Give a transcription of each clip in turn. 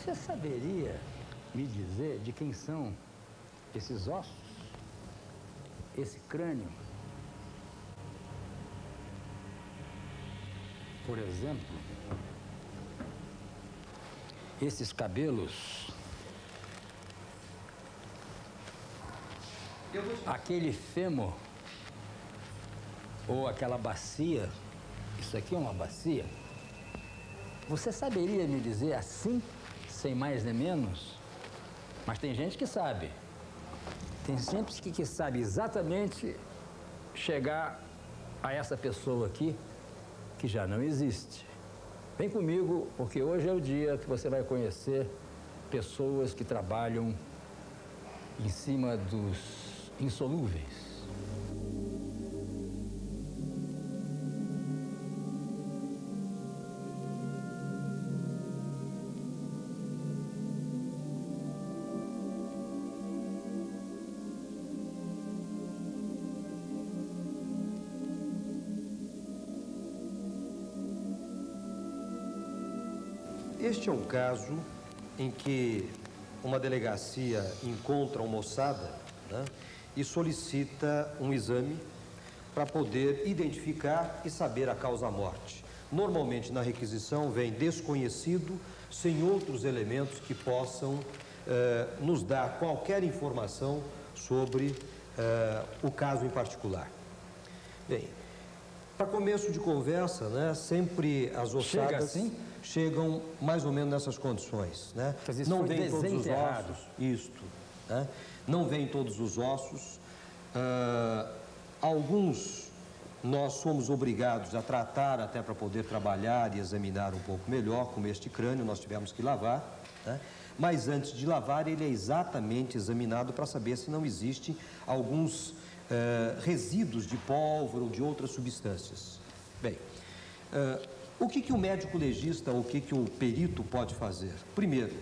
Você saberia me dizer de quem são esses ossos? Esse crânio? Por exemplo, esses cabelos, aquele fêmur, ou aquela bacia, isso aqui é uma bacia? Você saberia me dizer assim, sem mais nem menos? Mas tem gente que sabe. Tem gente que sabe exatamente chegar a essa pessoa aqui, que já não existe. Vem comigo, porque hoje é o dia que você vai conhecer pessoas que trabalham em cima dos insolúveis. Este é um caso em que uma delegacia encontra uma moçada, né, e solicita um exame para poder identificar e saber a causa-morte. Normalmente, na requisição, vem desconhecido, sem outros elementos que possam nos dar qualquer informação sobre o caso em particular. Bem, para começo de conversa, né, sempre as ossadas chegam mais ou menos nessas condições, né? Não vem todos os ossos, isto, né? Não vem todos os ossos. Alguns nós somos obrigados a tratar até para poder trabalhar e examinar um pouco melhor, como este crânio nós tivemos que lavar, né? Mas antes de lavar ele é exatamente examinado para saber se não existe alguns resíduos de pólvora ou de outras substâncias. Bem, o que o médico legista, o que o perito pode fazer? Primeiro,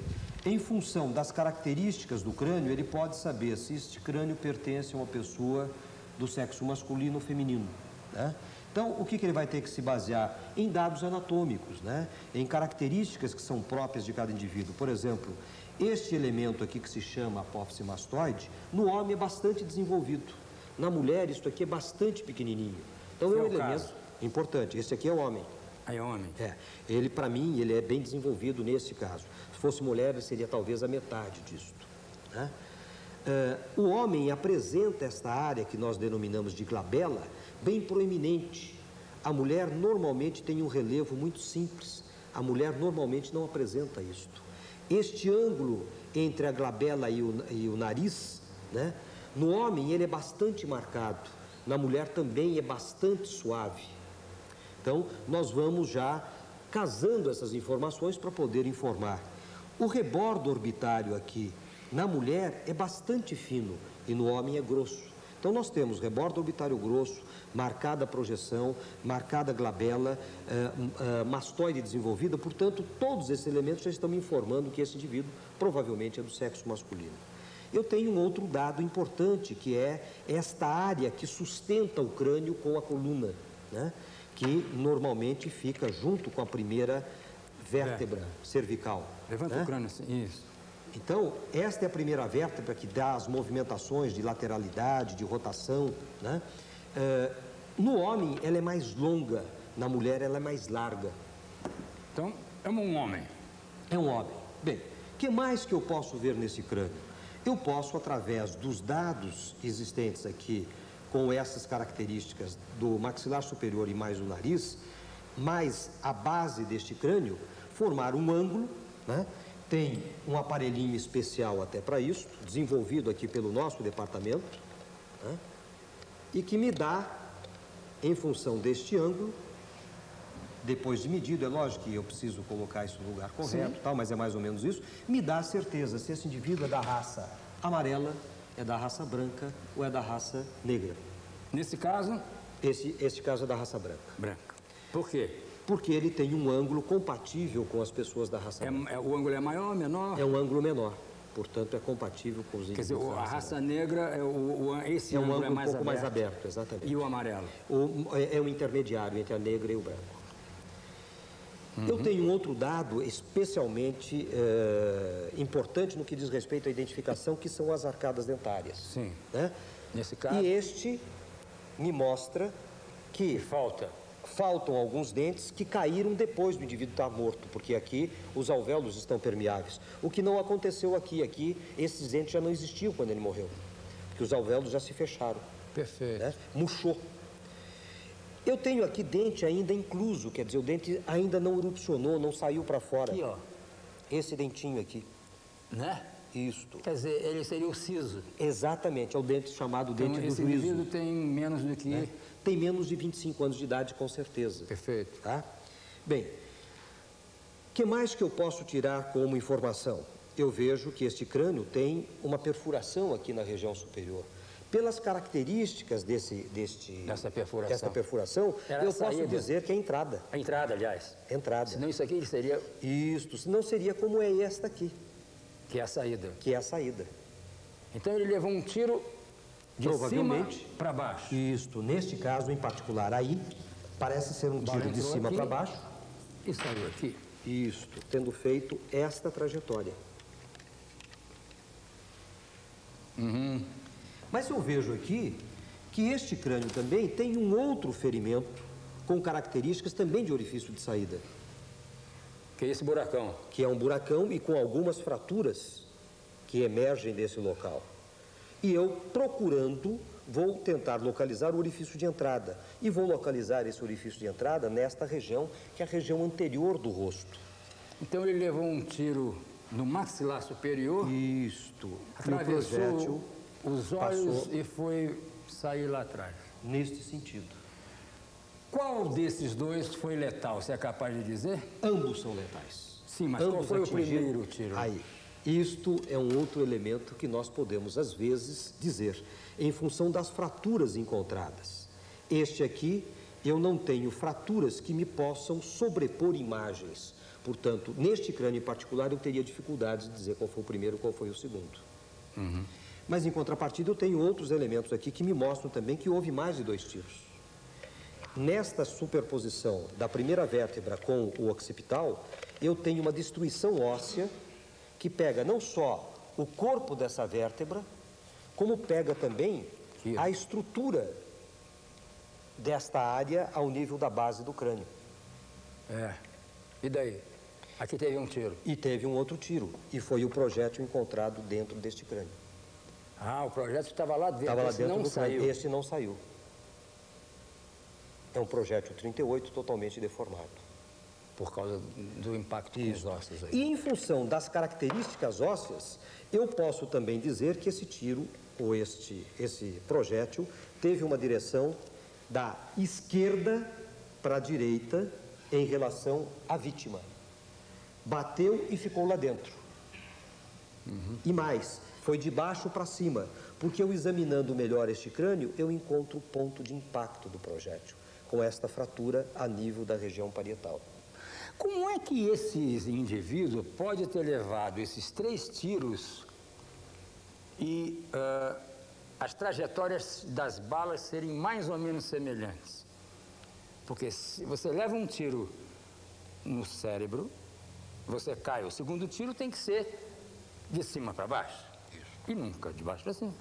em função das características do crânio, ele pode saber se este crânio pertence a uma pessoa do sexo masculino ou feminino, né? Então, o que ele vai ter que se basear? Em dados anatômicos, né? Em características que são próprias de cada indivíduo. Por exemplo, este elemento aqui que se chama apófise mastoide, no homem é bastante desenvolvido. Na mulher, isso aqui é bastante pequenininho. Então, é um elemento importante. Esse aqui é o homem. Aí é homem? É. Ele, para mim, ele é bem desenvolvido nesse caso. Se fosse mulher, seria talvez a metade disso, né? O homem apresenta esta área que nós denominamos de glabela bem proeminente. A mulher normalmente tem um relevo muito simples. A mulher normalmente não apresenta isto. Este ângulo entre a glabela e o nariz, né? No homem ele é bastante marcado. Na mulher também é bastante suave. Então, nós vamos já casando essas informações para poder informar. O rebordo orbitário aqui, na mulher, é bastante fino e no homem é grosso. Então, nós temos rebordo orbitário grosso, marcada a projeção, marcada a glabela, mastoide desenvolvida. Portanto, todos esses elementos já estão me informando que esse indivíduo provavelmente é do sexo masculino. Eu tenho um outro dado importante, que é esta área que sustenta o crânio com a coluna, né? Que normalmente fica junto com a primeira vértebra cervical. Levanta, né, o crânio assim, isso. Então, esta é a primeira vértebra que dá as movimentações de lateralidade, de rotação, né? No homem, ela é mais longa, na mulher, ela é mais larga. Então, é um homem. É um homem. Bem, o que mais que eu posso ver nesse crânio? Eu posso, através dos dados existentes aqui, com essas características do maxilar superior e mais o nariz, mais a base deste crânio, formar um ângulo, né? Tem um aparelhinho especial até para isso, desenvolvido aqui pelo nosso departamento, né? E que me dá, em função deste ângulo, depois de medido, é lógico que eu preciso colocar isso no lugar correto, tal, mas é mais ou menos isso, me dá a certeza se esse indivíduo é da raça amarela, é da raça branca ou é da raça negra. Nesse caso? Este caso é da raça branca. Branca. Por quê? Porque ele tem um ângulo compatível com as pessoas da raça branca. O ângulo é maior ou menor? É um ângulo menor. Portanto, é compatível com os indivíduos. Quer dizer, a raça branca. negra, esse ângulo é mais um pouco mais aberto, exatamente. E o amarelo? É um intermediário entre a negra e o branco. Eu tenho um outro dado especialmente importante no que diz respeito à identificação, que são as arcadas dentárias. Sim. Né? Nesse caso... E este me mostra que faltam alguns dentes que caíram depois do indivíduo estar morto, porque aqui os alvéolos estão permeáveis. O que não aconteceu aqui. Aqui, esses dentes já não existiam quando ele morreu, porque os alvéolos já se fecharam. Perfeito. Né? Murchou. Eu tenho aqui dente ainda incluso, quer dizer, o dente ainda não erupcionou, não saiu para fora. Aqui, ó. Esse dentinho aqui. Né? Isto. Quer dizer, ele seria o siso. Exatamente, é o dente chamado dente do esse juízo. indivíduo tem menos do que... Né? Tem menos de 25 anos de idade, com certeza. Perfeito. Tá? Bem, o que mais que eu posso tirar como informação? Eu vejo que este crânio tem uma perfuração aqui na região superior. Pelas características dessa perfuração, eu posso dizer que é entrada. A entrada, aliás. Entrada. Senão isso aqui seria... Isto, senão seria como é esta aqui. Que é a saída. Que é a saída. Então ele levou um tiro de cima para baixo. Isto, neste caso em particular, aí, parece ser um tiro de cima para baixo. E saiu aqui. Isto, tendo feito esta trajetória. Mas eu vejo aqui que este crânio também tem um outro ferimento com características também de orifício de saída. Que é esse buracão. Que é um buracão e com algumas fraturas que emergem desse local. E eu, procurando, vou tentar localizar o orifício de entrada. E vou localizar esse orifício de entrada nesta região, que é a região anterior do rosto. Então ele levou um tiro no maxilar superior. Isto. Atravessou os olhos e foi sair lá atrás. Neste sentido. Qual desses dois foi letal? Você é capaz de dizer? Ambos são letais. Sim, mas qual foi o primeiro tiro? Aí. Isto é um outro elemento que nós podemos, às vezes, dizer, em função das fraturas encontradas. Este aqui, eu não tenho fraturas que me possam sobrepor imagens. Portanto, neste crânio em particular, eu teria dificuldades de dizer qual foi o primeiro e qual foi o segundo. Mas, em contrapartida, eu tenho outros elementos aqui que me mostram também que houve mais de 2 tiros. Nesta superposição da primeira vértebra com o occipital, eu tenho uma destruição óssea que pega não só o corpo dessa vértebra, como pega também a estrutura desta área ao nível da base do crânio. E daí? Aqui teve um tiro. E teve um outro tiro, e foi o projétil encontrado dentro deste crânio. Ah, o projétil estava lá dentro, estava lá dentro do saiu. Crânio. Esse não saiu. É um projétil 38 totalmente deformado. Por causa do impacto com os ossos aí. E em função das características ósseas, eu posso também dizer que esse tiro, ou esse projétil, teve uma direção da esquerda para a direita em relação à vítima. Bateu e ficou lá dentro. E mais, foi de baixo para cima, porque eu examinando melhor este crânio, eu encontro o ponto de impacto do projétil, com esta fratura a nível da região parietal. Como é que esse indivíduo pode ter levado esses 3 tiros e as trajetórias das balas serem mais ou menos semelhantes? Porque se você leva um tiro no cérebro, você cai. O segundo tiro tem que ser de cima para baixo. Isso. E nunca de baixo para cima.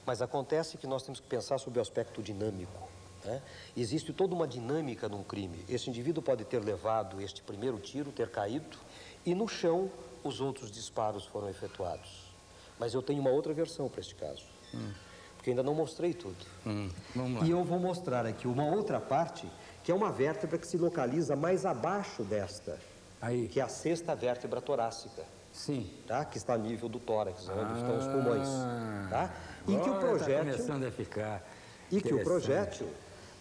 Mas acontece que nós temos que pensar sobre o aspecto dinâmico. Né? Existe toda uma dinâmica num crime. Esse indivíduo pode ter levado este primeiro tiro, ter caído, e no chão os outros disparos foram efetuados. Mas eu tenho uma outra versão para este caso, porque ainda não mostrei tudo. Vamos lá. E eu vou mostrar aqui uma outra parte, que é uma vértebra que se localiza mais abaixo desta, aí, que é a 6ª vértebra torácica. Sim. Tá? Que está a nível do tórax, onde estão os pulmões. Tá? E que o projétil... começando a ficar E que o projétil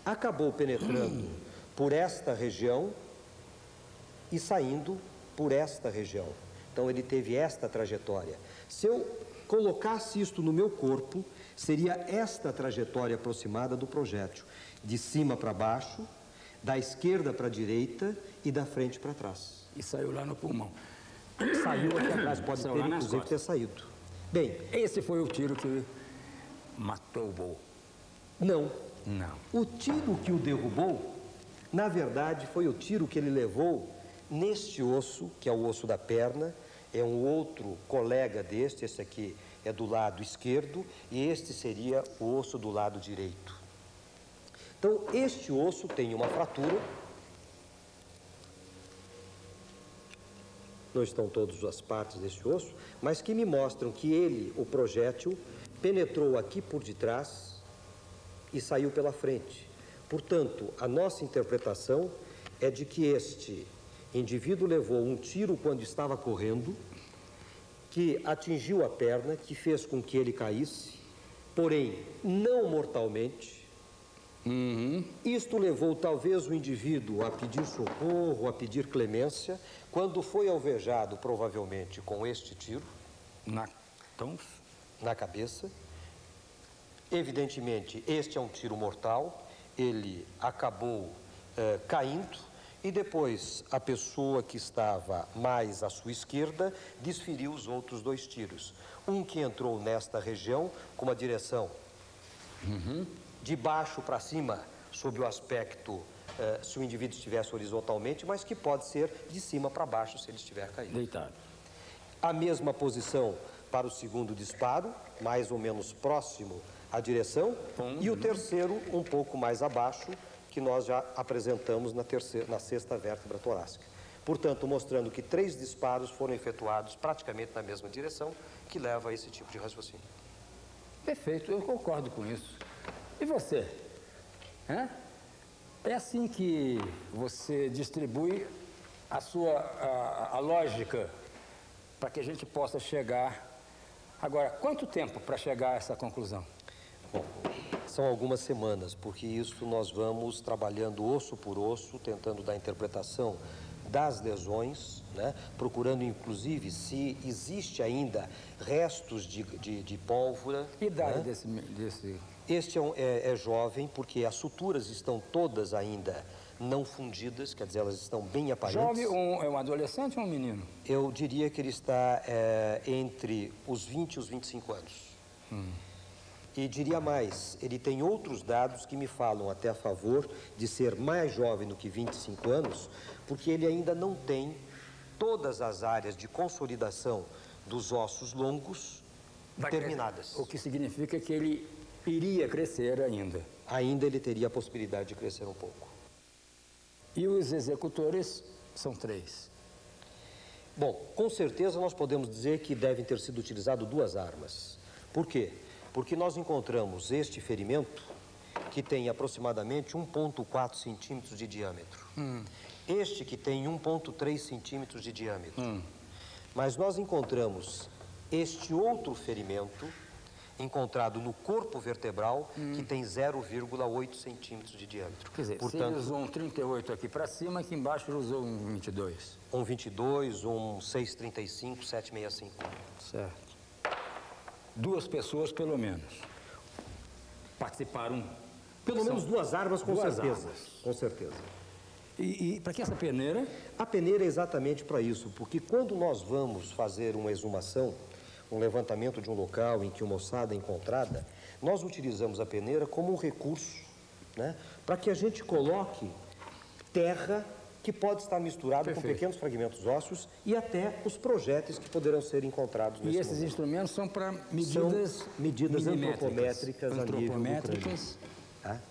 acabou penetrando por esta região e saindo por esta região. Então, ele teve esta trajetória. Se eu colocasse isto no meu corpo, seria esta trajetória aproximada do projétil. De cima para baixo, da esquerda para a direita e da frente para trás. E saiu lá no pulmão. Saiu aqui atrás, pode ter, inclusive, ter saído. Bem, esse foi o tiro que matou o Bol. Não. Não. O tiro que o derrubou, na verdade, foi o tiro que ele levou Neste osso, que é o osso da perna, é um outro colega deste, esse aqui é do lado esquerdo, e este seria o osso do lado direito. Então, este osso tem uma fratura. Não estão todas as partes deste osso, mas que me mostram que ele, o projétil, penetrou aqui por detrás e saiu pela frente. Portanto, a nossa interpretação é de que este indivíduo levou um tiro quando estava correndo, que atingiu a perna, que fez com que ele caísse, porém não mortalmente. Isto levou talvez o indivíduo a pedir socorro, a pedir clemência, quando foi alvejado provavelmente com este tiro na cabeça. Evidentemente, este é um tiro mortal, ele acabou caindo, e depois a pessoa que estava mais à sua esquerda desferiu os outros 2 tiros. Um que entrou nesta região com uma direção de baixo para cima, sob o aspecto se o indivíduo estivesse horizontalmente, mas que pode ser de cima para baixo se ele estiver caído. Deitado. A mesma posição para o segundo disparo, mais ou menos próximo à direção, e o terceiro um pouco mais abaixo, que nós já apresentamos na sexta vértebra torácica. Portanto, mostrando que 3 disparos foram efetuados praticamente na mesma direção, que leva a esse tipo de raciocínio. Perfeito, eu concordo com isso. E você? É assim que você distribui a lógica para que a gente possa chegar... Agora, quanto tempo para chegar a essa conclusão? Bom, são algumas semanas, porque isso nós vamos trabalhando osso por osso, tentando dar interpretação das lesões, né? Procurando inclusive se existe ainda restos de pólvora. Que idade, né? desse... Este é jovem, porque as suturas estão todas ainda não fundidas, quer dizer, elas estão bem aparentes. Jovem, é um adolescente ou um menino? Eu diria que ele está entre os 20 e os 25 anos. E diria mais, ele tem outros dados que me falam até a favor de ser mais jovem do que 25 anos, porque ele ainda não tem todas as áreas de consolidação dos ossos longos terminadas. O que significa que ele iria crescer ainda. Ainda ele teria a possibilidade de crescer um pouco. E os executores são 3. Bom, com certeza nós podemos dizer que devem ter sido utilizadas 2 armas. Por quê? Porque nós encontramos este ferimento que tem aproximadamente 1,4 centímetros de diâmetro. Este que tem 1,3 centímetros de diâmetro. Mas nós encontramos este outro ferimento encontrado no corpo vertebral que tem 0,8 centímetros de diâmetro. Quer dizer, portanto, se ele usou um 38 aqui para cima, aqui embaixo ele usou um 22. Um 22, um 6,35, 7,65. Certo. 2 pessoas, pelo menos, participaram. Pelo menos 2 armas, com 2 certeza. armas. Com certeza. E para que essa peneira? A peneira é exatamente para isso, porque quando nós vamos fazer uma exumação, um levantamento de um local em que uma ossada é encontrada, nós utilizamos a peneira como um recurso, né, para que a gente coloque terra que pode estar misturada com pequenos fragmentos ósseos e até os projéteis que poderão ser encontrados nesse E esses momento. instrumentos são para medidas antropométricas a nível do crânio. Tá?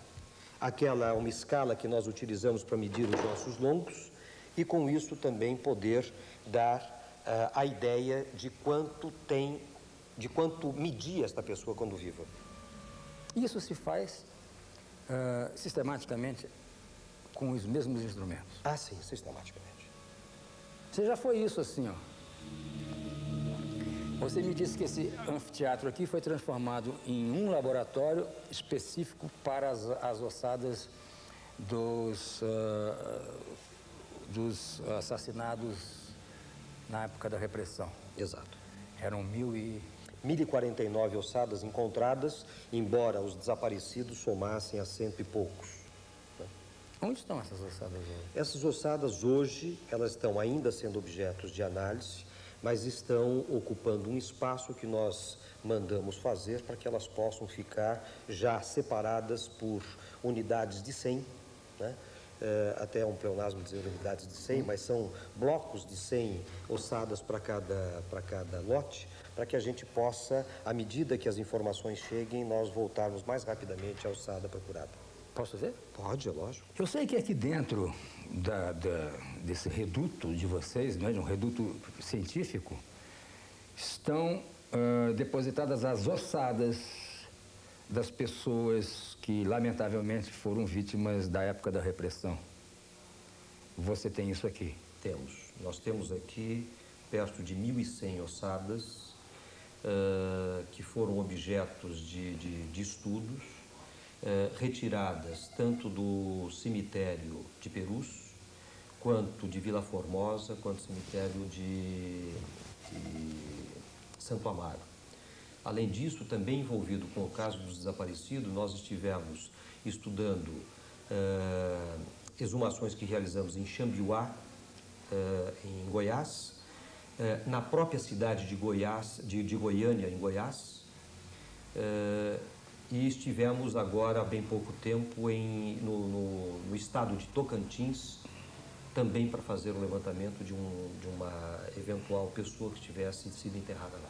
Aquela é uma escala que nós utilizamos para medir os ossos longos e com isso também poder dar a ideia de quanto media esta pessoa quando viva. Isso se faz sistematicamente com os mesmos instrumentos. Ah, sim, sistematicamente. Você já foi isso assim, ó. Você me disse que esse anfiteatro aqui foi transformado em um laboratório específico para as ossadas dos assassinados na época da repressão. Exato. Eram 1049 ossadas encontradas, embora os desaparecidos somassem a 100 e poucos. Onde estão essas ossadas hoje? Essas ossadas hoje, elas estão ainda sendo objetos de análise, mas estão ocupando um espaço que nós mandamos fazer para que elas possam ficar já separadas por unidades de 100, né? até um pleonasmo dizer unidades de 100, mas são blocos de 100 ossadas para cada lote, para que a gente possa, à medida que as informações cheguem, nós voltarmos mais rapidamente à ossada procurada. Posso ver? Pode, é lógico. Eu sei que aqui dentro desse reduto de vocês, né, de um reduto científico, estão depositadas as ossadas das pessoas que, lamentavelmente, foram vítimas da época da repressão. Você tem isso aqui? Temos. Nós temos aqui perto de 1.100 ossadas que foram objetos de estudos, retiradas tanto do cemitério de Perus, quanto de Vila Formosa, quanto do cemitério de Santo Amaro. Além disso, também envolvido com o caso dos desaparecidos, nós estivemos estudando exumações que realizamos em Xambiuá, em Goiás, na própria cidade de Goiás, de Goiânia, em Goiás, e estivemos agora há bem pouco tempo no estado de Tocantins, também para fazer o levantamento de uma eventual pessoa que tivesse sido enterrada lá.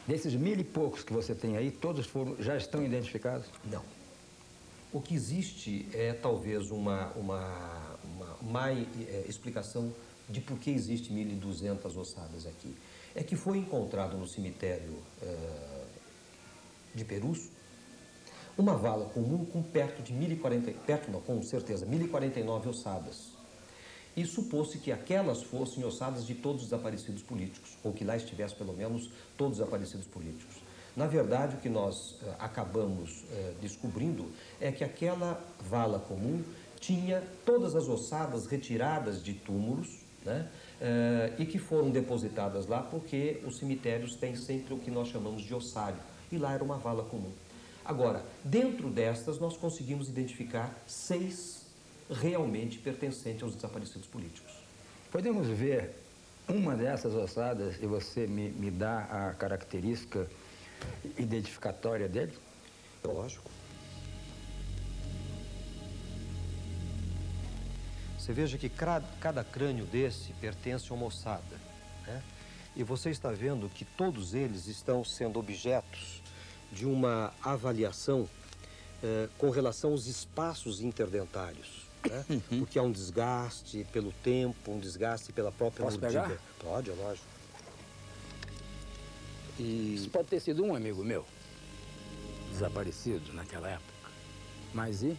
Desses 1.000 e poucos que você tem aí, todos já estão identificados? Não. O que existe é talvez uma má explicação de por que existe 1.200 ossadas aqui. É que foi encontrado no cemitério de Perus uma vala comum com com certeza 1.049 ossadas. E supôs-se que aquelas fossem ossadas de todos os desaparecidos políticos, ou que lá estivesse pelo menos todos os desaparecidos políticos. Na verdade, o que nós acabamos descobrindo é que aquela vala comum tinha todas as ossadas retiradas de túmulos, né, e que foram depositadas lá porque os cemitérios têm sempre o que nós chamamos de ossário, e lá era uma vala comum. Agora, dentro destas, nós conseguimos identificar 6 realmente pertencentes aos desaparecidos políticos. Podemos ver uma dessas ossadas e você me dá a característica identificatória dele? Lógico. Você veja que cada crânio desse pertence a uma ossada, né? E você está vendo que todos eles estão sendo objetos de uma avaliação com relação aos espaços interdentários, né? Porque há um desgaste pelo tempo, um desgaste pela própria mordida. Pegar? Pode, é lógico. Isso pode ter sido um amigo meu, desaparecido naquela época. Mas e?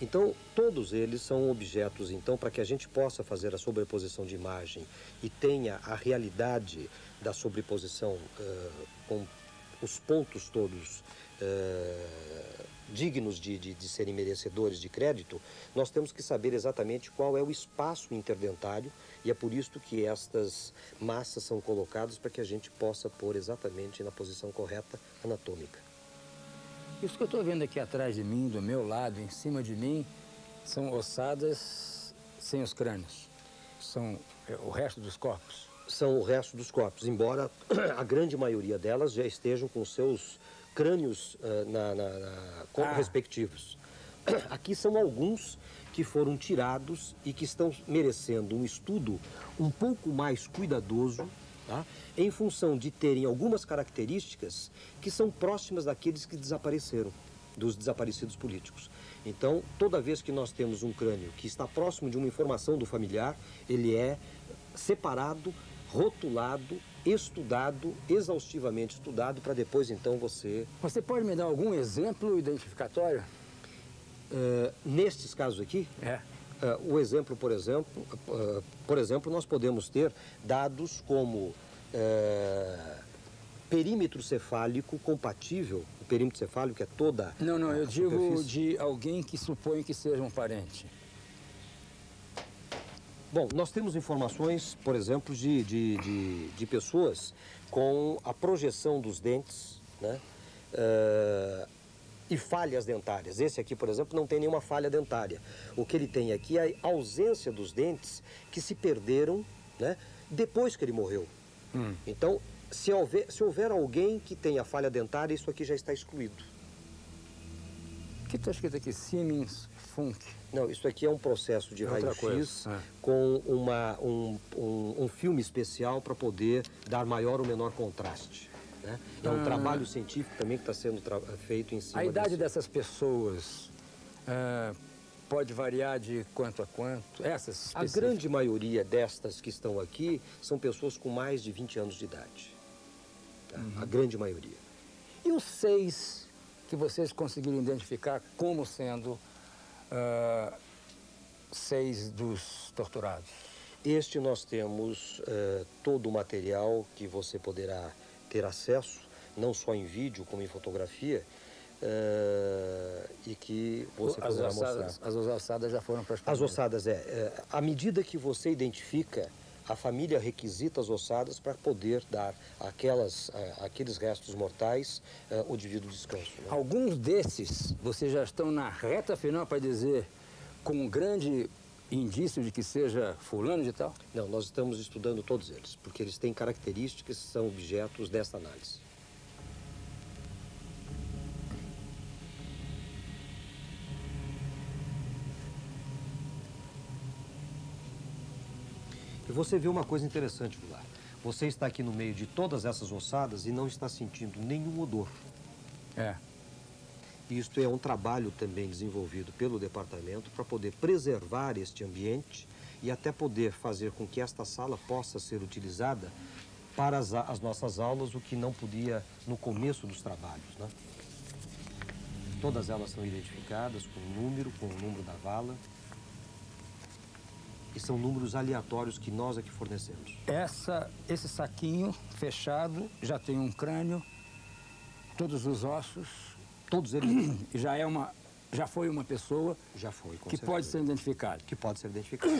Então, todos eles são objetos, então, para que a gente possa fazer a sobreposição de imagem e tenha a realidade da sobreposição com os pontos todos dignos de serem merecedores de crédito, nós temos que saber exatamente qual é o espaço interdentário, e é por isso que estas massas são colocadas para que a gente possa pôr exatamente na posição correta anatômica. Isso que eu estou vendo aqui atrás de mim, do meu lado, em cima de mim, são ossadas sem os crânios. São o resto dos corpos. São o resto dos corpos, embora a grande maioria delas já estejam com seus crânios respectivos. Aqui são alguns que foram tirados e que estão merecendo um estudo um pouco mais cuidadoso, tá? Em função de terem algumas características que são próximas daqueles que desapareceram, dos desaparecidos políticos. Então, toda vez que nós temos um crânio que está próximo de uma informação do familiar, ele é separado, rotulado, estudado, exaustivamente estudado, para depois, então, você... Você pode me dar algum exemplo identificatório? Nestes casos aqui? O exemplo, por exemplo, nós podemos ter dados como perímetro cefálico compatível, o perímetro cefálico é toda... Não, eu digo de alguém que supõe que seja um parente. Bom, nós temos informações, por exemplo, de pessoas com a projeção dos dentes, né? E falhas dentárias. Esse aqui, por exemplo, não tem nenhuma falha dentária. O que ele tem aqui é a ausência dos dentes que se perderam, né, depois que ele morreu. Então, se houver alguém que tenha falha dentária, isso aqui já está excluído. que está escrito aqui? Siemens Funk. Não, isso aqui é um processo de raio-x com um filme especial para poder dar maior ou menor contraste. Né? É um trabalho científico também que está sendo feito em cima A idade dessas pessoas pode variar de quanto a quanto? Essas A grande maioria destas que estão aqui são pessoas com mais de 20 anos de idade. Tá? A grande maioria. E os 6 que vocês conseguiram identificar como sendo 6 dos torturados? Este nós temos todo o material que você poderá ter acesso, não só em vídeo como em fotografia, e que você poderá mostrar. As ossadas já foram para as As ossadas, à medida que você identifica, a família requisita as ossadas para poder dar aqueles restos mortais o devido descanso. Né? Alguns desses, vocês já estão na reta final para dizer com um grande indício de que seja fulano de tal? Não, nós estamos estudando todos eles, porque eles têm características que são objetos desta análise. E você vê uma coisa interessante, Vilar. Você está aqui no meio de todas essas ossadas e não está sentindo nenhum odor. Isto é um trabalho também desenvolvido pelo departamento para poder preservar este ambiente e até poder fazer com que esta sala possa ser utilizada para as nossas aulas, o que não podia no começo dos trabalhos, né? Todas elas são identificadas com o número da vala. E são números aleatórios que nós aqui fornecemos. Esse saquinho fechado já tem um crânio, todos os ossos. Todos eles. E já foi uma pessoa. Já foi, com que certeza. pode ser identificada. Que pode ser identificada.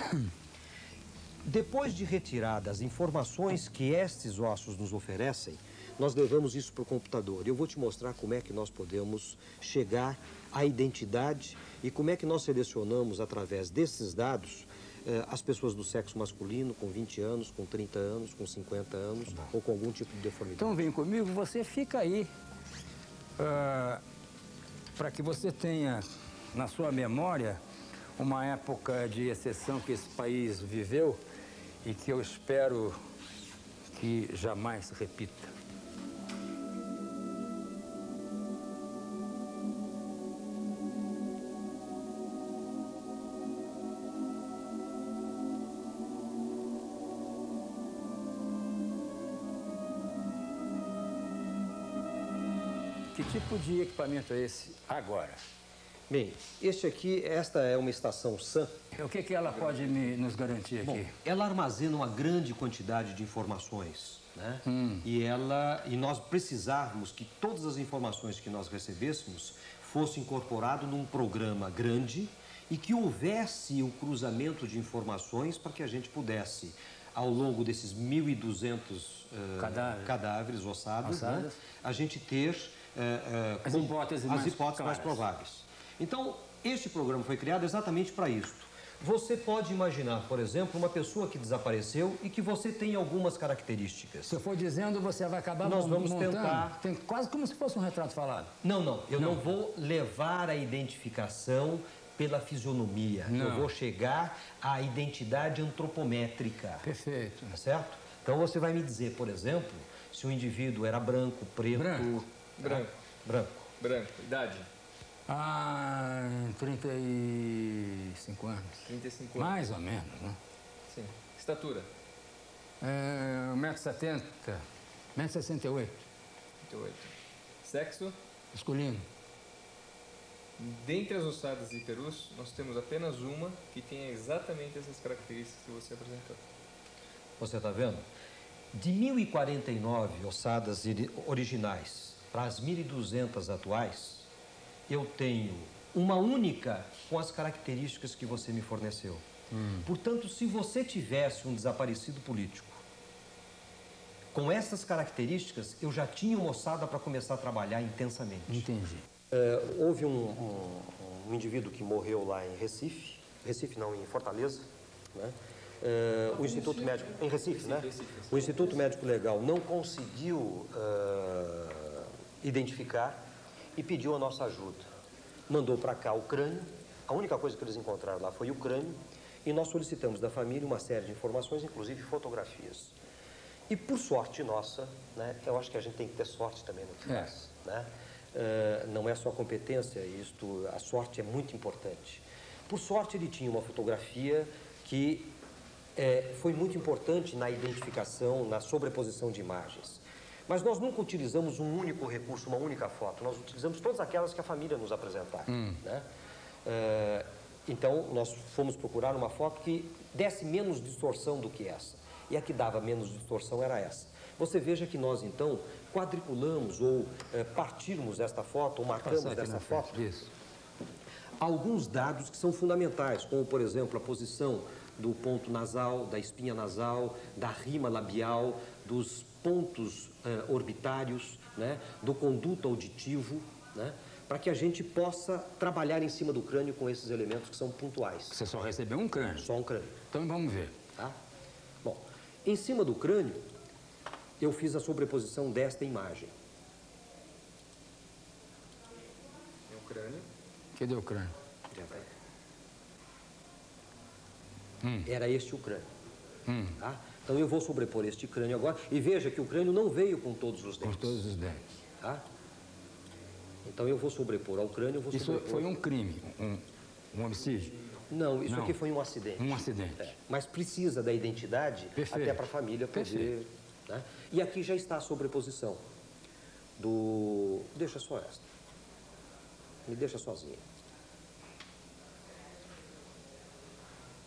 Depois de retiradas as informações que estes ossos nos oferecem, nós levamos isso para o computador. Eu vou te mostrar como é que nós podemos chegar à identidade e como é que nós selecionamos, através desses dados, as pessoas do sexo masculino com 20 anos, com 30 anos, com 50 anos ou com algum tipo de deformidade. Então vem comigo, você fica aí para que você tenha na sua memória uma época de exceção que esse país viveu e que eu espero que jamais se repita. Que tipo de equipamento é esse agora? Bem, esta é uma estação SAM. O que ela pode nos garantir aqui? Bom, ela armazena uma grande quantidade de informações, né? E nós precisávamos que todas as informações que nós recebêssemos fossem incorporadas num programa grande e que houvesse o cruzamento de informações para que a gente pudesse, ao longo desses 1.200 cadáveres ossados, né, a gente ter as hipóteses mais prováveis. Então, este programa foi criado exatamente para isto. Você pode imaginar, por exemplo, uma pessoa que desapareceu e que você tem algumas características. Se eu for dizendo, você vai acabar Nós vamos montando. tentar. Tem quase como se fosse um retrato falado. Não. Eu não vou levar a identificação pela fisionomia. Não. Eu vou chegar à identidade antropométrica. Perfeito. Tá certo? Então você vai me dizer, por exemplo, se o indivíduo era branco, preto... Branco. Idade? 35 anos. 35 anos. Mais ou menos, né? Sim. Estatura? 1,70 m, 1,68 m. 38. Sexo? Masculino. Dentre as ossadas e perus, nós temos apenas uma que tem exatamente essas características que você apresentou. Você está vendo? De 1.049 ossadas originais para as 1.200 atuais, eu tenho uma única com as características que você me forneceu. Portanto, se você tivesse um desaparecido político com essas características, eu já tinha uma ossada para começar a trabalhar intensamente. Entendi. Houve um indivíduo que morreu lá em Recife, em Fortaleza, né? O Instituto Médico, em Recife, né? O Instituto Médico Legal não conseguiu identificar e pediu a nossa ajuda. mandou para cá o crânio, a única coisa que eles encontraram lá foi o crânio, e nós solicitamos da família uma série de informações, inclusive fotografias. E por sorte nossa, né, eu acho que a gente tem que ter sorte também no que faz, né? Não é só competência, a sorte é muito importante. Por sorte ele tinha uma fotografia que foi muito importante na identificação, na sobreposição de imagens. Mas nós nunca utilizamos um único recurso, uma única foto. Nós utilizamos todas aquelas que a família nos apresentaram, né? Então, nós fomos procurar uma foto que desse menos distorção do que essa. E a que dava menos distorção era essa. Você veja que nós, então, quadriculamos ou partirmos esta foto, ou marcamos dessa foto, alguns dados que são fundamentais, como, por exemplo, a posição do ponto nasal, da espinha nasal, da rima labial, dos pontos orbitários, né, do conduto auditivo, né, para que a gente possa trabalhar em cima do crânio com esses elementos que são pontuais. Você só recebeu um crânio? Só um crânio. Então vamos ver. Tá? Bom, em cima do crânio, eu fiz a sobreposição desta imagem. É o crânio. Cadê o crânio? Era este o crânio. Tá? Então eu vou sobrepor este crânio agora e veja que o crânio não veio com todos os dentes. Com todos os dentes. Tá? Então eu vou sobrepor ao crânio. Isso foi um crime, um homicídio? Não, isso aqui foi um acidente. Um acidente. Mas precisa da identidade até para a família poder. Né? E aqui já está a sobreposição do. Deixa só esta. Me deixa sozinha.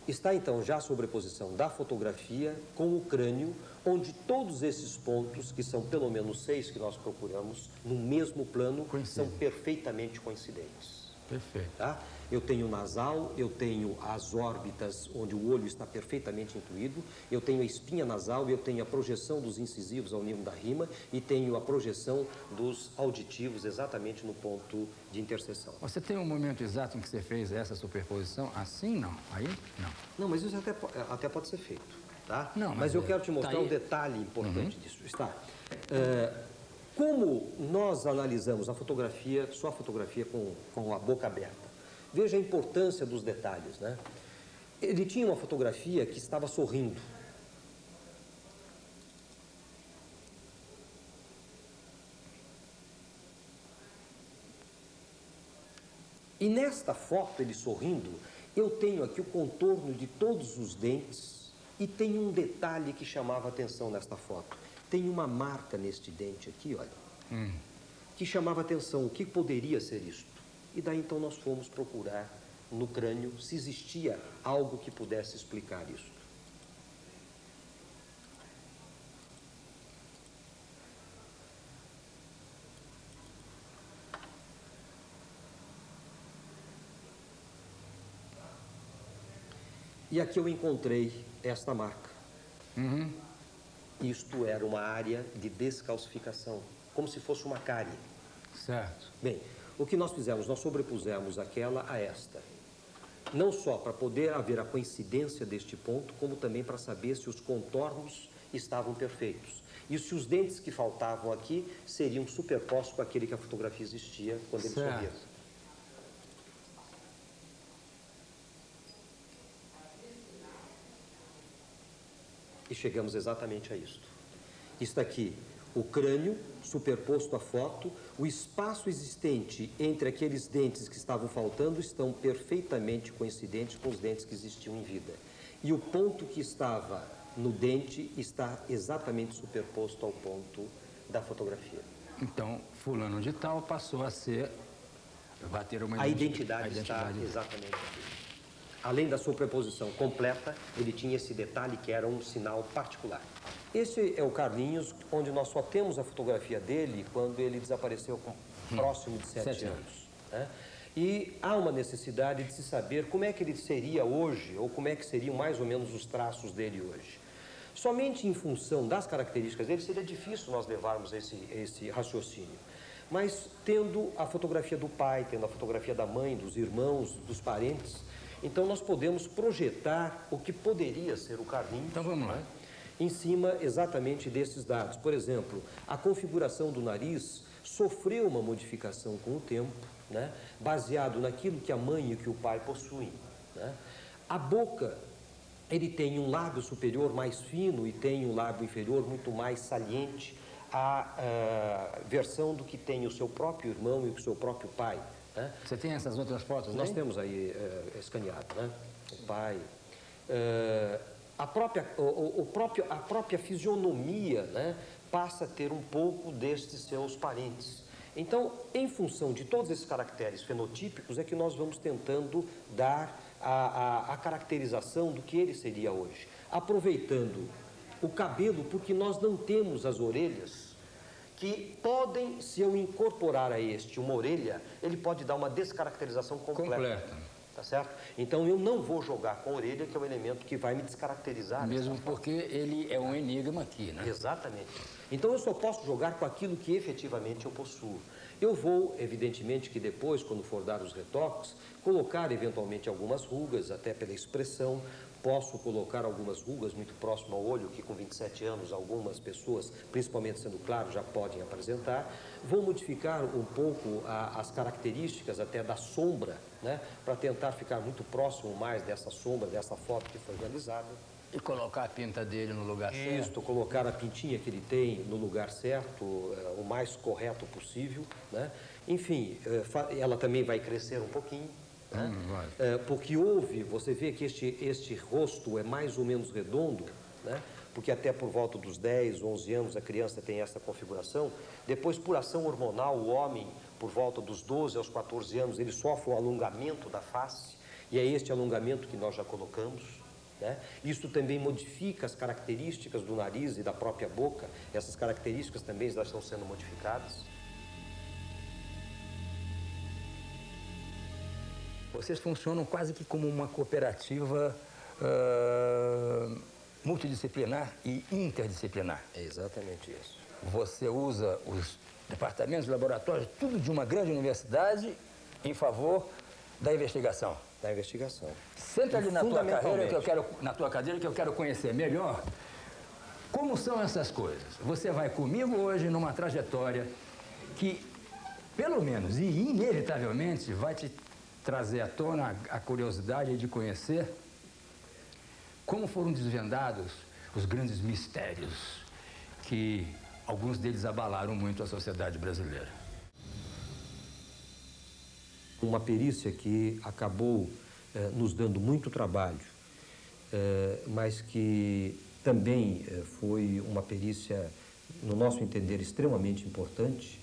Está então já a sobreposição da fotografia com o crânio, onde todos esses pontos, que são pelo menos 6 que nós procuramos, no mesmo plano, são perfeitamente coincidentes. Perfeito. Tá? Eu tenho o nasal, eu tenho as órbitas onde o olho está perfeitamente incluído, eu tenho a espinha nasal, eu tenho a projeção dos incisivos ao nível da rima e tenho a projeção dos auditivos exatamente no ponto de interseção. Você tem um momento exato em que você fez essa superposição? Assim, não? Aí, não. Não, mas isso até pode ser feito, tá? Não, mas eu quero te mostrar um detalhe importante disso. Está. Como nós analisamos a fotografia, só a fotografia com a boca aberta, veja a importância dos detalhes, né? Ele tinha uma fotografia que estava sorrindo. E nesta foto, ele sorrindo, eu tenho aqui o contorno de todos os dentes e tem um detalhe que chamava a atenção nesta foto. Tem uma marca neste dente aqui, olha, que chamava a atenção. O que poderia ser isto? E daí então nós fomos procurar no crânio se existia algo que pudesse explicar isso. E aqui eu encontrei esta marca. Isto era uma área de descalcificação, como se fosse uma cárie. Certo. Bem, o que nós fizemos? Nós sobrepusemos aquela a esta. Não só para poder haver a coincidência deste ponto, como também para saber se os contornos estavam perfeitos. E se os dentes que faltavam aqui seriam superpostos com aquele que a fotografia existia quando ele sorria. E chegamos exatamente a isto. Isto aqui, o crânio superposto à foto, o espaço existente entre aqueles dentes que estavam faltando estão perfeitamente coincidentes com os dentes que existiam em vida. E o ponto que estava no dente está exatamente superposto ao ponto da fotografia. Então, fulano de tal passou a ser... vai ter uma identidade está exatamente aqui. Além da sobreposição completa, ele tinha esse detalhe que era um sinal particular. Esse é o Carlinhos, onde nós só temos a fotografia dele quando ele desapareceu com próximo de 7 anos. Né? E há uma necessidade de se saber como é que ele seria hoje, ou como é que seriam mais ou menos os traços dele hoje. Somente em função das características dele seria difícil nós levarmos esse raciocínio. Mas tendo a fotografia do pai, tendo a fotografia da mãe, dos irmãos, dos parentes, então nós podemos projetar o que poderia ser o Carlinhos. Então vamos lá. Em cima exatamente desses dados. Por exemplo, a configuração do nariz sofreu uma modificação com o tempo, né, baseado naquilo que a mãe e que o pai possuem, né? A boca, ele tem um lábio superior mais fino e tem um lábio inferior muito mais saliente, a versão do que tem o seu próprio irmão e o seu próprio pai, né? Você tem essas outras fotos? Nós aí? temos aí escaneado, né? O pai, a própria fisionomia, né, passa a ter um pouco destes seus parentes. Então, em função de todos esses caracteres fenotípicos, é que nós vamos tentando dar a caracterização do que ele seria hoje, aproveitando o cabelo, porque nós não temos as orelhas, que podem, se eu incorporar a este uma orelha, ele pode dar uma descaracterização completa. Tá certo? Então eu não vou jogar com a orelha, que é o elemento que vai me descaracterizar. Mesmo porque ele é um enigma aqui, né? Exatamente. Então eu só posso jogar com aquilo que efetivamente eu possuo. Eu vou, evidentemente, que depois, quando for dar os retoques, colocar eventualmente algumas rugas, até pela expressão. Posso colocar algumas rugas muito próximo ao olho, que com 27 anos algumas pessoas, principalmente sendo claro, já podem apresentar. Vou modificar um pouco as características até da sombra, né, para tentar ficar muito próximo mais dessa sombra, dessa foto que foi realizada. E colocar a pinta dele no lugar certo. Isto, colocar a pintinha que ele tem no lugar certo, o mais correto possível, né? Enfim, ela também vai crescer um pouquinho. Né? Porque você vê que este rosto é mais ou menos redondo, né? Porque até por volta dos 10, 11 anos a criança tem essa configuração. Depois, por ação hormonal, o homem, por volta dos 12 aos 14 anos, ele sofre um alongamento da face, e é este alongamento que nós já colocamos, né? Isso também modifica as características do nariz e da própria boca. Essas características também já estão sendo modificadas. Vocês funcionam quase que como uma cooperativa multidisciplinar e interdisciplinar. É exatamente isso. Você usa os departamentos, laboratórios, tudo de uma grande universidade em favor da investigação. Da investigação. Senta ali na tua carreira, na tua cadeira, que eu quero conhecer melhor como são essas coisas. Você vai comigo hoje numa trajetória que, pelo menos e inevitavelmente, vai te trazer à tona a curiosidade de conhecer como foram desvendados os grandes mistérios que alguns deles abalaram muito a sociedade brasileira. Uma perícia que acabou nos dando muito trabalho, mas que também foi uma perícia, no nosso entender, extremamente importante,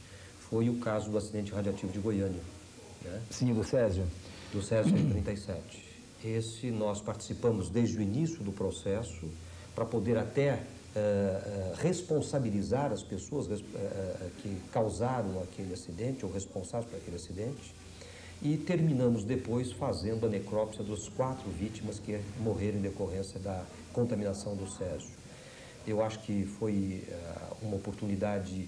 foi o caso do acidente radiativo de Goiânia. Né? Sim, do Césio? Do Césio 137. Esse nós participamos desde o início do processo para poder até responsabilizar as pessoas que causaram aquele acidente ou responsáveis por aquele acidente, e terminamos depois fazendo a necrópsia das 4 vítimas que morreram em decorrência da contaminação do Césio. Eu acho que foi uma oportunidade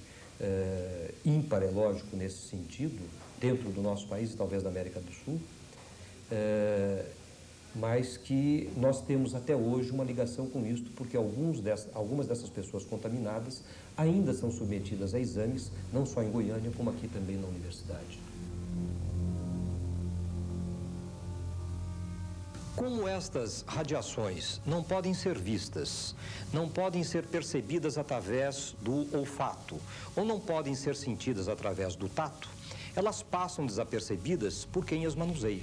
ímpar, é lógico, nesse sentido, dentro do nosso país e talvez da América do Sul, mas que nós temos até hoje uma ligação com isso, porque algumas dessas pessoas contaminadas ainda são submetidas a exames, não só em Goiânia, como aqui também na universidade. Como estas radiações não podem ser vistas, não podem ser percebidas através do olfato, ou não podem ser sentidas através do tato, elas passam desapercebidas por quem as manuseia.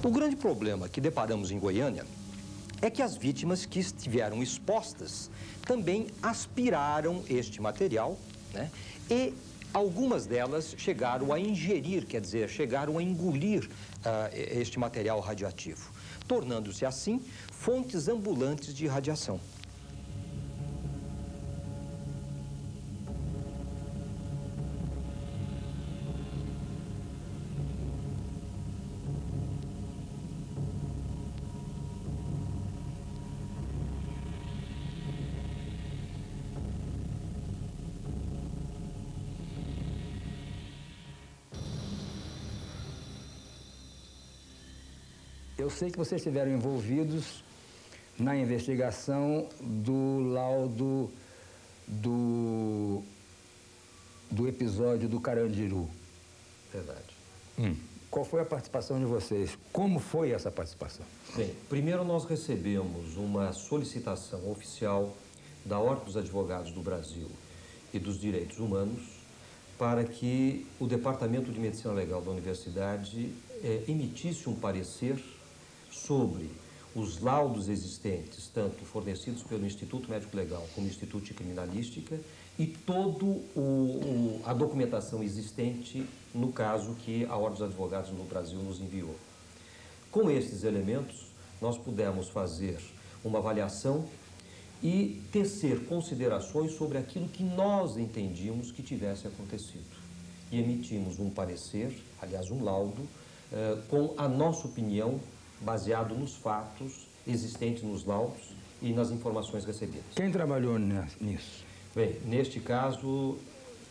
O grande problema que deparamos em Goiânia é que as vítimas que estiveram expostas também aspiraram este material, né? E algumas delas chegaram a ingerir, quer dizer, chegaram a engolir este material radioativo, tornando-se assim fontes ambulantes de radiação. Eu sei que vocês estiveram envolvidos na investigação do laudo do episódio do Carandiru. Verdade. Qual foi a participação de vocês? Como foi essa participação? Bem, primeiro nós recebemos uma solicitação oficial da Ordem dos Advogados do Brasil e dos Direitos Humanos para que o Departamento de Medicina Legal da Universidade emitisse um parecer sobre os laudos existentes, tanto fornecidos pelo Instituto Médico Legal como Instituto de Criminalística, e toda a documentação existente no caso que a Ordem dos Advogados no Brasil nos enviou. Com esses elementos, nós pudemos fazer uma avaliação e tecer considerações sobre aquilo que nós entendíamos que tivesse acontecido. E emitimos um parecer, aliás, um laudo, com a nossa opinião, baseado nos fatos existentes nos laudos e nas informações recebidas. Quem trabalhou nisso? Bem, neste caso,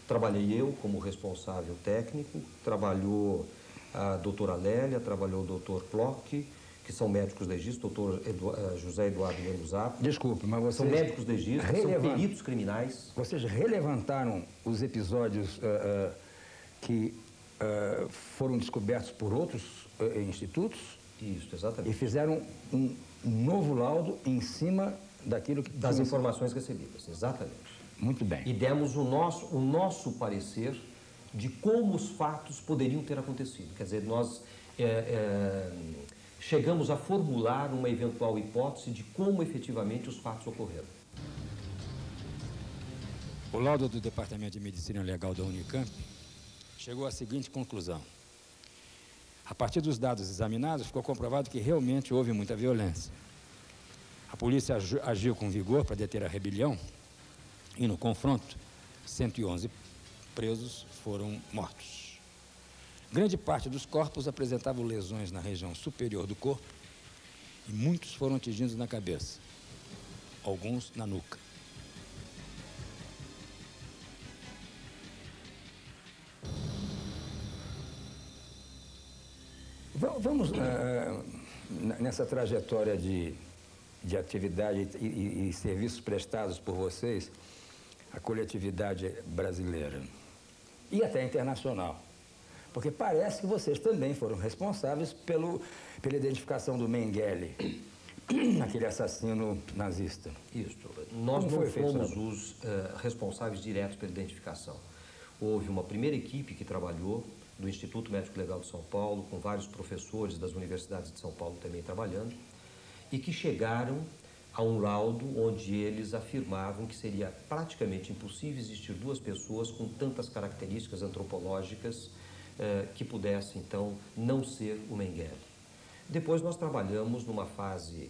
trabalhei eu como responsável técnico, trabalhou a doutora Lélia, trabalhou o doutor Plock, que são médicos legistas, doutor José Eduardo Manuzap. Desculpe, mas vocês... São médicos legistas, são peritos criminais. Vocês relevantaram os episódios que foram descobertos por outros institutos? Isso, exatamente. E fizeram um novo laudo em cima daquilo que... Das informações recebidas, exatamente. Muito bem. E demos o nosso parecer de como os fatos poderiam ter acontecido. Quer dizer, nós chegamos a formular uma eventual hipótese de como efetivamente os fatos ocorreram. O laudo do Departamento de Medicina Legal da Unicamp chegou à seguinte conclusão. A partir dos dados examinados, ficou comprovado que realmente houve muita violência. A polícia agiu com vigor para deter a rebelião e, no confronto, 111 presos foram mortos. Grande parte dos corpos apresentavam lesões na região superior do corpo e muitos foram atingidos na cabeça, alguns na nuca. Vamos nessa trajetória de atividade e serviços prestados por vocês, a coletividade brasileira e até internacional. Porque parece que vocês também foram responsáveis pela identificação do Mengele, aquele assassino nazista. Isso. Nós não fomos os responsáveis diretos pela identificação. Houve uma primeira equipe que trabalhou do Instituto Médico Legal de São Paulo, com vários professores das universidades de São Paulo também trabalhando, e que chegaram a um laudo onde eles afirmavam que seria praticamente impossível existir duas pessoas com tantas características antropológicas que pudessem, então, não ser o Mengele. Depois nós trabalhamos numa fase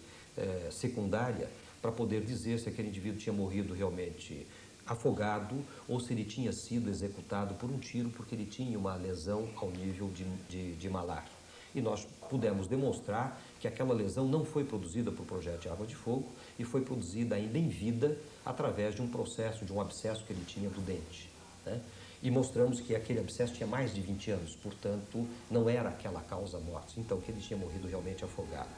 secundária para poder dizer se aquele indivíduo tinha morrido realmente afogado ou se ele tinha sido executado por um tiro porque ele tinha uma lesão ao nível de malar. E nós pudemos demonstrar que aquela lesão não foi produzida por projétil de arma de fogo e foi produzida ainda em vida através de um processo, de um abscesso que ele tinha do dente, né? E mostramos que aquele abscesso tinha mais de 20 anos, portanto, não era aquela causa morte, então que ele tinha morrido realmente afogado.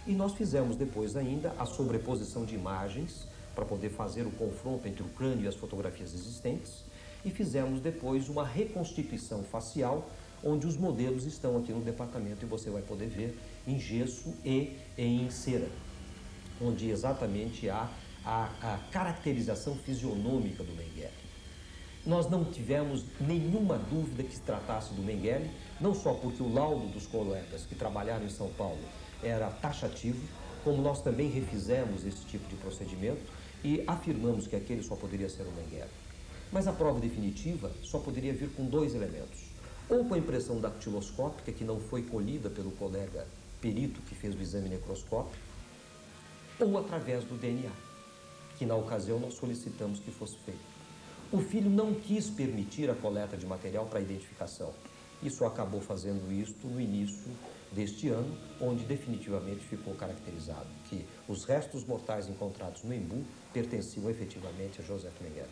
E nós fizemos depois ainda a sobreposição de imagens para poder fazer o confronto entre o crânio e as fotografias existentes e fizemos depois uma reconstituição facial onde os modelos estão aqui no departamento e você vai poder ver em gesso e em cera, onde exatamente há a caracterização fisionômica do Mengele. Nós não tivemos nenhuma dúvida que se tratasse do Mengele, não só porque o laudo dos colegas que trabalharam em São Paulo era taxativo, como nós também refizemos esse tipo de procedimento e afirmamos que aquele só poderia ser o Mengele. Mas a prova definitiva só poderia vir com dois elementos. Ou com a impressão dactiloscópica, que não foi colhida pelo colega perito que fez o exame necroscópico, ou através do DNA, que na ocasião nós solicitamos que fosse feito. O filho não quis permitir a coleta de material para identificação e só acabou fazendo isto no início deste ano, onde definitivamente ficou caracterizado que os restos mortais encontrados no Embu pertenciam efetivamente a Joseph Mengele.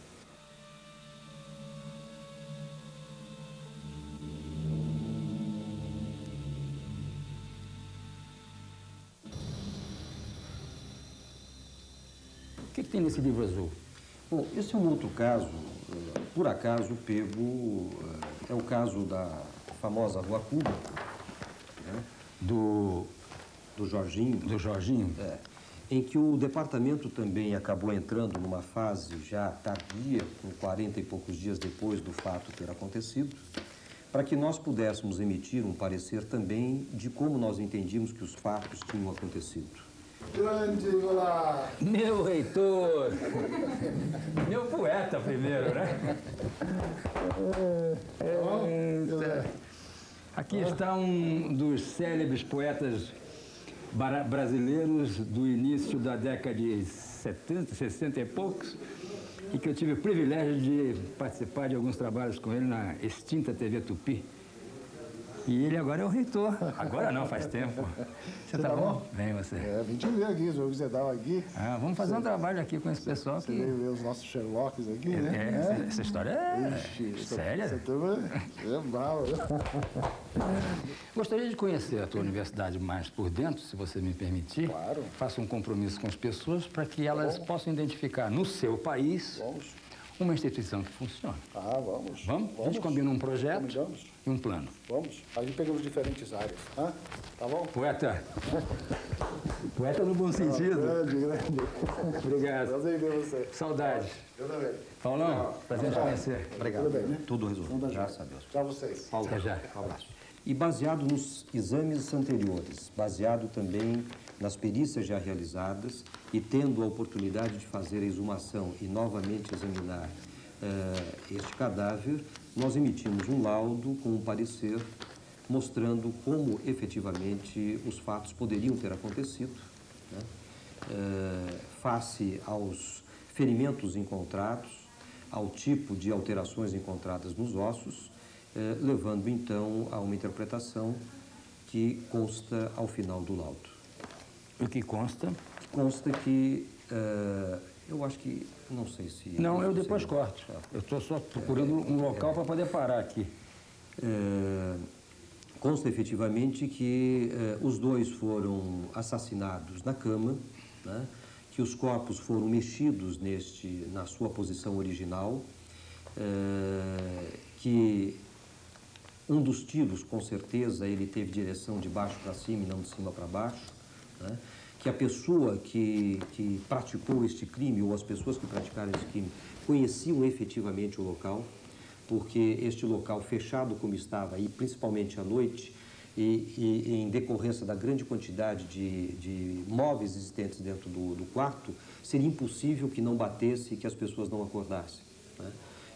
O que tem nesse livro azul? Bom, esse é um outro caso por acaso, pego... É o caso da famosa Rua Cuba, né? Do Jorginho. Do Jorginho? Em que o departamento também acabou entrando numa fase já tardia, com 40 e poucos dias depois do fato ter acontecido, para que nós pudéssemos emitir um parecer também de como nós entendíamos que os fatos tinham acontecido. Grande, olá! Meu reitor! Meu poeta primeiro, né? Aqui está um dos célebres poetas brasileiros do início da década de 70, 60 e poucos, e que eu tive o privilégio de participar de alguns trabalhos com ele na extinta TV Tupi. E ele agora é o reitor. Agora não, faz tempo. Você tá bom? Bem, você. Vim te ver aqui, o jogo que você dava aqui. Vamos fazer um trabalho aqui com esse pessoal Você que... veio ver os nossos Sherlocks aqui, né? Essa história é séria. Essa turma é brava. Gostaria de conhecer a tua universidade mais por dentro, se você me permitir. Claro. Faça um compromisso com as pessoas para que elas possam identificar no seu país uma instituição que funcione. Vamos. Vamos? A gente combina um projeto Combinamos. e um plano. Vamos. A gente pegamos diferentes áreas. Tá bom? Poeta. Poeta no bom sentido. Grande. Obrigado. Prazer em ver você. Saudades. Eu também. Paulão, prazer em te conhecer. Obrigado. Tudo bem, né? Tudo resolvido, Vamos dar graças a Deus. Tchau, vocês. Paulo, Até já. um abraço. E baseado nos exames anteriores, baseado também nas perícias já realizadas e tendo a oportunidade de fazer a exumação e novamente examinar este cadáver, nós emitimos um laudo com um parecer mostrando como efetivamente os fatos poderiam ter acontecido, né? Face aos ferimentos encontrados, ao tipo de alterações encontradas nos ossos, levando então a uma interpretação que consta ao final do laudo. O que consta? Consta que, eu acho que, não sei se... Não, eu depois corto. Eu estou só procurando um local para poder parar aqui. Consta efetivamente que os dois foram assassinados na cama, né? Que os corpos foram mexidos na sua posição original, que um dos tiros, com certeza, ele teve direção de baixo para cima e não de cima para baixo, né? Que a pessoa que praticou este crime, ou as pessoas que praticaram este crime, conheciam efetivamente o local, porque este local fechado como estava, e principalmente à noite, e em decorrência da grande quantidade de móveis existentes dentro do quarto, seria impossível que não batesse e que as pessoas não acordassem, né?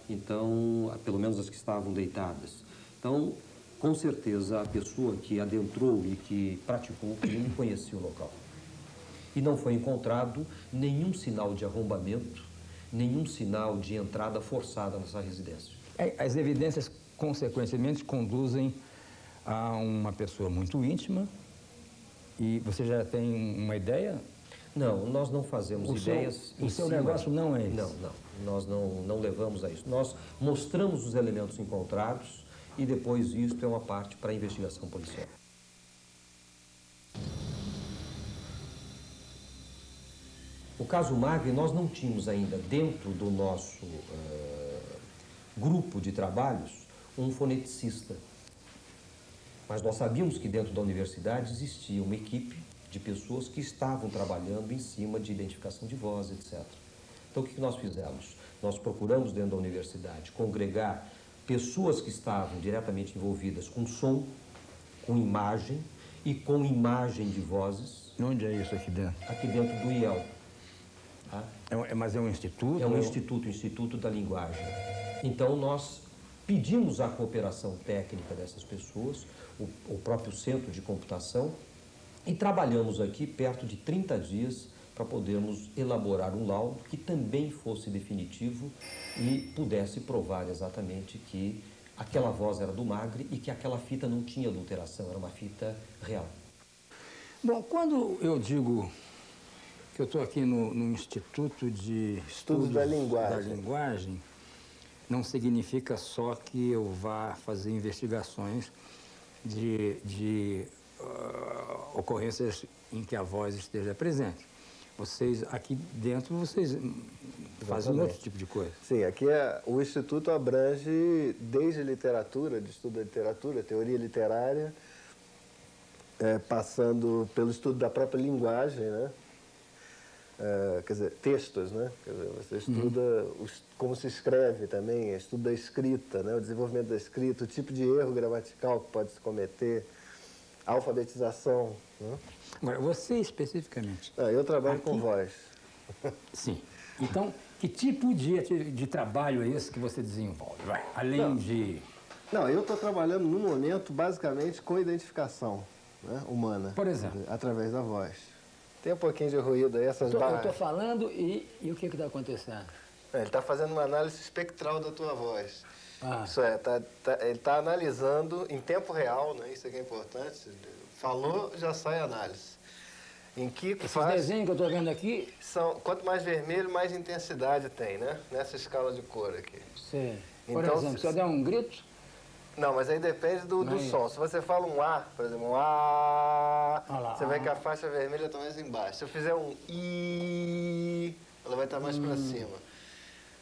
Então, pelo menos as que estavam deitadas. Então, com certeza, a pessoa que adentrou e que praticou o crime conhecia o local. E não foi encontrado nenhum sinal de arrombamento, nenhum sinal de entrada forçada nessa residência. As evidências, consequentemente, conduzem a uma pessoa muito íntima. E você já tem uma ideia? Não, nós não fazemos ideias. O seu negócio não é isso? Não. Nós não levamos a isso. Nós mostramos os elementos encontrados e depois isso é uma parte para a investigação policial. O caso Magre, nós não tínhamos ainda dentro do nosso grupo de trabalhos um foneticista. Mas nós sabíamos que dentro da universidade existia uma equipe de pessoas que estavam trabalhando em cima de identificação de voz, etc. Então, o que nós fizemos? Nós procuramos dentro da universidade congregar pessoas que estavam diretamente envolvidas com som, com imagem e com imagem de vozes. Onde é isso aqui dentro? Aqui dentro do IEL. Tá? Mas é um instituto? É um instituto, o Instituto da Linguagem. Então, nós pedimos a cooperação técnica dessas pessoas, o próprio centro de computação, e trabalhamos aqui perto de 30 dias para podermos elaborar um laudo que também fosse definitivo e pudesse provar exatamente que aquela voz era do Magre e que aquela fita não tinha adulteração, era uma fita real. Bom, quando eu digo que eu estou aqui no Instituto de Estudos da Linguagem. da Linguagem, não significa só que eu vá fazer investigações de ocorrências em que a voz esteja presente. Vocês, aqui dentro, vocês fazem outro tipo de coisa. Sim, aqui o Instituto abrange desde literatura, de estudo da literatura, teoria literária, passando pelo estudo da própria linguagem, né? Quer dizer, textos, né? Quer dizer, você estuda como se escreve também, estudo da escrita, né? O desenvolvimento da escrita, o tipo de erro gramatical que pode se cometer, a alfabetização, né? Agora, você especificamente... Eu trabalho com voz. Sim. Então, que tipo de trabalho é esse que você desenvolve? Além de... Não, eu estou trabalhando no momento basicamente com identificação, né, humana. Por exemplo? Através da voz. Tem um pouquinho de ruído aí, essas barras. Eu estou falando e o que está acontecendo? Ele está fazendo uma análise espectral da tua voz. Ah. Isso é, ele está analisando em tempo real, né, isso aqui é importante. Falou, já sai a análise. Em que Esses desenhos que eu estou vendo aqui... Quanto mais vermelho, mais intensidade tem, né? Nessa escala de cor aqui. Sim. Por Então, exemplo, se eu der um grito... Não, mas aí depende do som. Se você fala um A, por exemplo, um A, você vê que a faixa vermelha está mais embaixo. Se eu fizer um I, ela vai estar mais para cima.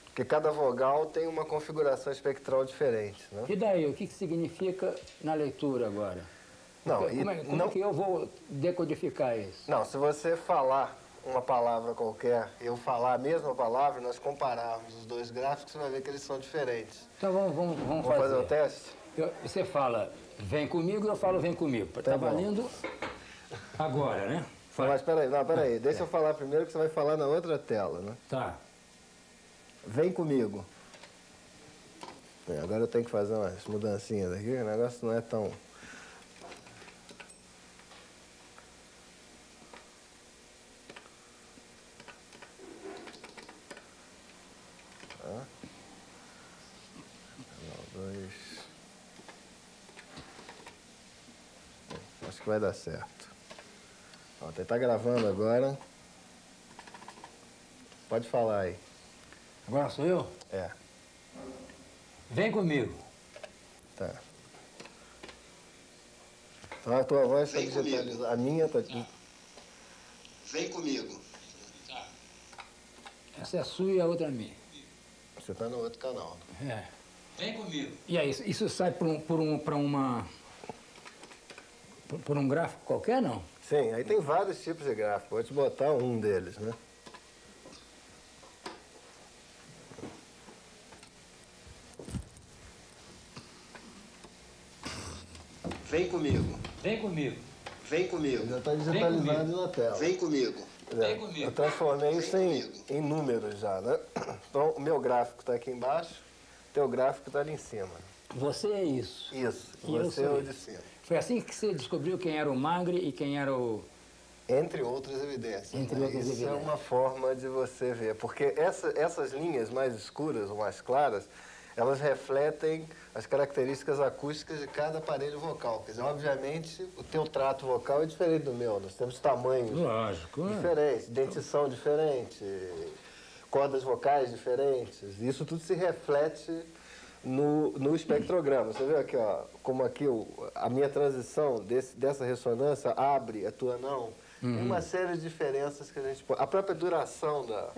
Porque cada vogal tem uma configuração espectral diferente, né? E daí, o que significa na leitura agora? Não, como é que eu vou decodificar isso? Não, se você falar uma palavra qualquer e eu falar a mesma palavra, nós compararmos os dois gráficos, você vai ver que eles são diferentes. Então vamos fazer o teste? Você fala, vem comigo, eu falo, vem comigo. Tá valendo agora, né? Não, mas peraí, deixa eu falar primeiro que você vai falar na outra tela, né? Tá. Vem comigo. Agora eu tenho que fazer umas mudancinhas aqui, o negócio não é tão... Acho que vai dar certo. Ó, tá gravando agora. Pode falar aí. Agora sou eu? É. Vem comigo. Tá. Então a tua voz está digitalizada. A minha está... Vem comigo. Essa é a sua e a outra é minha. Você está no outro canal. É. Vem comigo. E aí, isso sai por um gráfico qualquer, não? Sim, aí tem vários tipos de gráfico. Vou te botar um deles, né? Vem comigo. Vem comigo. Vem comigo. Já está digitalizado na tela. Vem comigo. Vem comigo. Eu transformei isso em números já, né? Então, o meu gráfico está aqui embaixo, teu gráfico está ali em cima. Você é isso. Isso, e você é o de cima. Foi assim que você descobriu quem era o Magre e quem era o... Entre outras evidências. Entre outras Isso evidências. é uma forma de você ver, porque essas linhas mais escuras ou mais claras, elas refletem as características acústicas de cada aparelho vocal. Quer dizer, obviamente, o teu trato vocal é diferente do meu. Nós temos tamanhos diferentes, dentição diferente, cordas vocais diferentes. Isso tudo se reflete no espectrograma. Você vê aqui, ó, como aqui a minha transição dessa ressonância abre, a tua não. Tem uma série de diferenças que a gente pode... A própria duração da...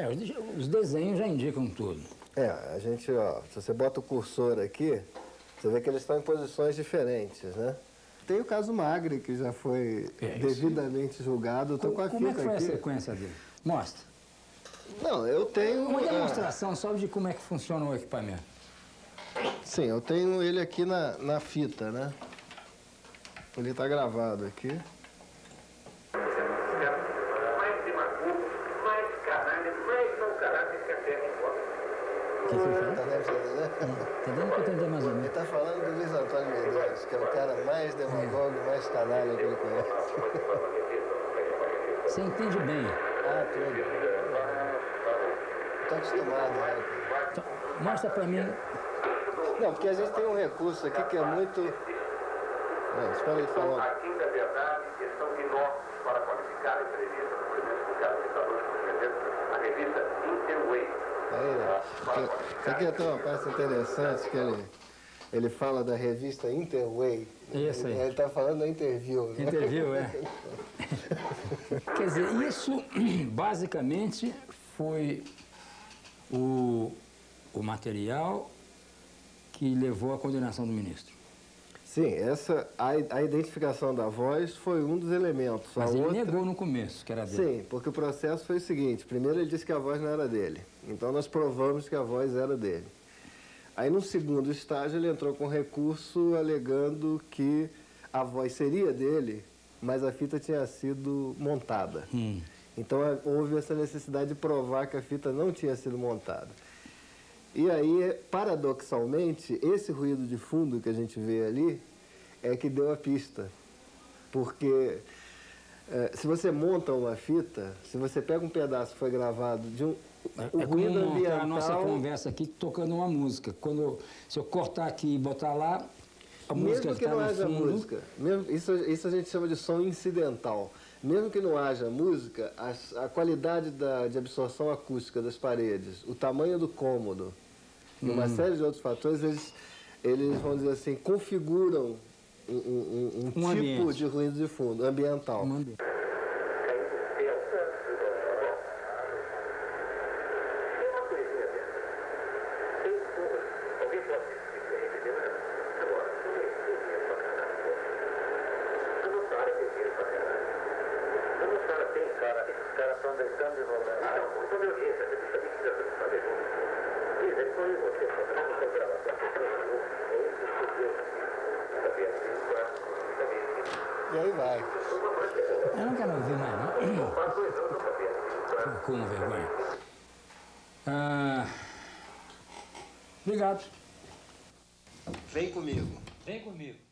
os desenhos já indicam tudo. A gente, ó, se você bota o cursor aqui, você vê que eles estão em posições diferentes, né? Tem o caso Magre, que já foi devidamente julgado. Eu tô com a como é que foi aqui. A sequência dele? Mostra. Não, eu tenho... Uma demonstração só de como é que funciona o equipamento. Sim, eu tenho ele aqui na fita, né? Ele está gravado aqui. O que você fala? Tá dando para entender mais ou menos. Ele está falando do Luiz Antônio Medeiros, que é o cara mais demagogo, mais canalha que ele conhece. Você entende bem. Tudo. Estou acostumado, né? Então, mostra para mim. Não, porque a gente tem um recurso aqui que é muito... espera ele falar. Aqui da verdade, questão de normas para qualificar a entrevista do primeiro publicado a revista Interway. Aqui tem uma parte interessante que ele fala da revista Interway. Isso aí. Ele está falando da Interview. Né? Interview, Quer dizer, isso basicamente foi o material que levou à condenação do ministro. Sim, a identificação da voz foi um dos elementos. Mas ele negou no começo que era dele. Sim, porque o processo foi o seguinte: primeiro ele disse que a voz não era dele, então nós provamos que a voz era dele. Aí, no segundo estágio, ele entrou com recurso alegando que a voz seria dele, mas a fita tinha sido montada. Então, houve essa necessidade de provar que a fita não tinha sido montada. E aí, paradoxalmente, esse ruído de fundo que a gente vê ali é que deu a pista. Porque se você monta uma fita, se você pega um pedaço que foi gravado de um... É como montar a nossa conversa aqui tocando uma música. Se eu cortar aqui e botar lá, a música mesmo que não haja música, isso a gente chama de som incidental. Mesmo que não haja música, a qualidade de absorção acústica das paredes, o tamanho do cômodo e uma série de outros fatores, eles vamos dizer assim, configuram um tipo ambiente de ruído de fundo, ambiental. E aí vai. Eu não quero ouvir mais, não. Com vergonha. Obrigado. Vem comigo. Vem comigo.